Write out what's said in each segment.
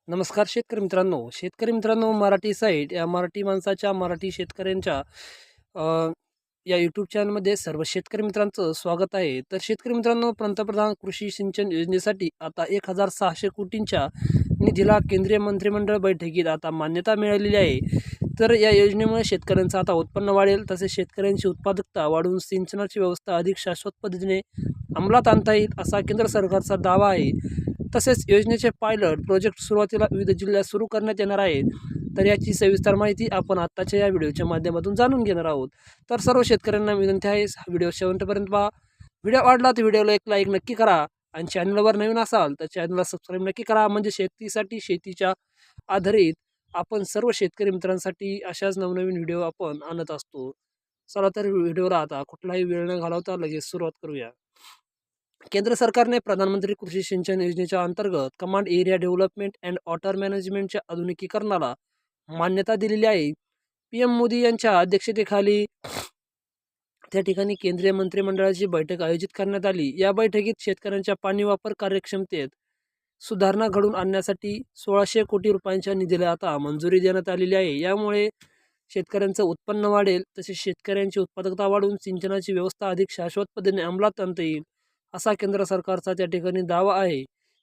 नमस्कार शेतकरी मित्रांनो, मराठी साईट या मराठी माणसाच्या मराठी शेतकऱ्यांच्या अ, या यूट्यूब चॅनलमध्ये सर्व शेतकरी मित्रांचं स्वागत आहे. तर शेतकरी मित्रांनो, पंतप्रधान कृषी सिंचन योजनेसाठी आता 1,600 कोटींच्या निधीला केंद्रीय मंत्रिमंडळ बैठकीत आता मान्यता मिळालेली आहे. तर या योजनेमुळे शेतकऱ्यांचं आता उत्पन्न वाढेल, तसेच शेतकऱ्यांची उत्पादकता वाढवून सिंचनाची व्यवस्था अधिक शाश्वत पद्धतीने अंमलात आणता येईल, असा केंद्र सरकारचा दावा आहे. तसेच योजनेचे पायलट प्रोजेक्ट सुरुवातीला विविध जिल्ह्यात सुरू करण्यात येणार आहेत. तर याची सविस्तर माहिती आपण आत्ताच्या या व्हिडिओच्या माध्यमातून जाणून घेणार आहोत. तर सर्व शेतकऱ्यांना विनंती आहे, हा व्हिडिओ शेवटपर्यंत पहा. व्हिडिओ आवडला तर व्हिडिओला एक लाईक नक्की करा आणि चॅनलवर नवीन असाल तर चॅनलला सबस्क्राईब नक्की करा. म्हणजे शेतीसाठी शेतीच्या आधारित आपण सर्व शेतकरी मित्रांसाठी अशाच नवनवीन व्हिडिओ आपण आणत असतो. चला तर व्हिडिओला आता कुठलाही वेळ न घालवता लगेच सुरुवात करूया. केंद्र सरकारने प्रधानमंत्री कृषी सिंचन योजनेच्या अंतर्गत command area development and water मॅनेजमेंटच्या आधुनिकीकरणाला मान्यता दिलेली आहे. पीएम मोदी यांच्या अध्यक्षतेखाली त्या ठिकाणी केंद्रीय मंत्रिमंडळाची बैठक आयोजित करण्यात आली. या बैठकीत शेतकऱ्यांच्या पाणी वापर कार्यक्षमतेत सुधारणा घडवून आणण्यासाठी 1,600 कोटी रुपयांच्या निधीला आता मंजुरी देण्यात आलेली आहे. यामुळे शेतकऱ्यांचं उत्पन्न वाढेल, तसेच शेतकऱ्यांची उत्पादकता वाढवून सिंचनाची व्यवस्था अधिक शाश्वत पद्धतीने अंमलात आणता येईल, असा केंद्र सरकारचा त्या ठिकाणी दावा आहे.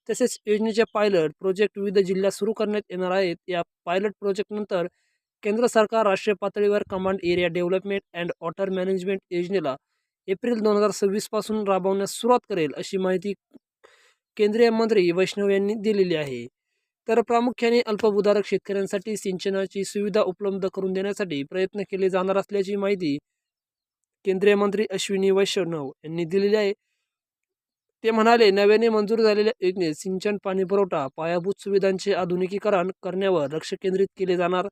तसेच योजनेचे पायलट प्रोजेक्ट विविध जिल्ह्यात सुरू करण्यात येणार आहेत. या पायलट प्रोजेक्टनंतर केंद्र सरकार राष्ट्रीय पातळीवर command area development and water management योजनेला एप्रिल 2026 पासून राबवण्यास सुरुवात करेल, अशी माहिती केंद्रीय मंत्री वैष्णव यांनी दिलेली आहे. तर प्रामुख्याने अल्पभूधारक शेतकऱ्यांसाठी सिंचनाची सुविधा उपलब्ध करून देण्यासाठी प्रयत्न केले जाणार असल्याची माहिती केंद्रीय मंत्री अश्विनी वैष्णव यांनी दिलेली आहे. ते म्हणाले, नव्याने मंजूर झालेल्या योजनेत सिंचन, पाणीपुरवठा, पायाभूत सुविधांचे आधुनिकीकरण करण्यावर लक्ष केंद्रित केले जाणार.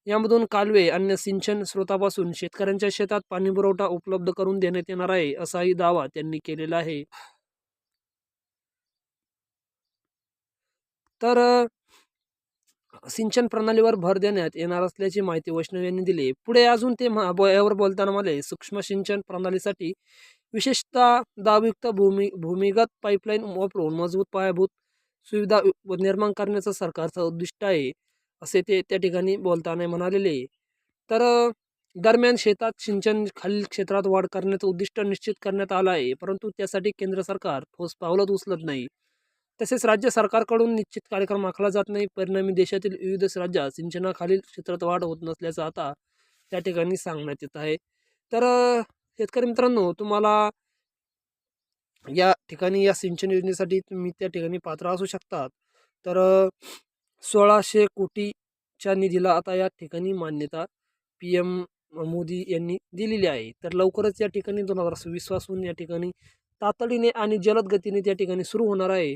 यामधून कालवे, अन्य सिंचन स्रोतापासून शेतकऱ्यांच्या शेतात पाणीपुरवठा उपलब्ध करून देण्यात येणार आहे, असाही दावा त्यांनी केलेला आहे. तर सिंचन प्रणालीवर भर देण्यात येणार असल्याची माहिती वैष्णव यांनी दिली. पुढे अजून ते यावर बोलताना म्हणाले, सूक्ष्म सिंचन प्रणालीसाठी विशेषतः दाबयुक्त भूमिगत पाईपलाईन वापरून मजबूत पायाभूत सुविधा निर्माण करण्याचं सरकारचं उद्दिष्ट आहे, असे ते त्या ठिकाणी बोलताना म्हणालेले. तर दरम्यान शेतात सिंचन खालील क्षेत्रात वाढ करण्याचं उद्दिष्ट निश्चित करण्यात आलं आहे, परंतु त्यासाठी केंद्र सरकार ठोस पावलं उचलत नाही. तसेच राज्य सरकारकडून निश्चित कार्यक्रम आखला जात नाही. परिणामी देशातील विविध राज्यात सिंचनाखालील क्षेत्रात वाढ होत नसल्याचं आता त्या ठिकाणी सांगण्यात येत आहे. तर शेतकरी मित्रांनो, तुम्हाला या ठिकाणी या सिंचन योजनेसाठी तुम्ही त्या ठिकाणी पात्र असू शकतात. तर 1,600 कोटीच्या निधीला आता या ठिकाणी मान्यता PM मोदी यांनी दिलेली आहे. तर लवकरच या ठिकाणी 2026 पासून या ठिकाणी तातडीने आणि जलद गतीने त्या ठिकाणी सुरू होणार आहे.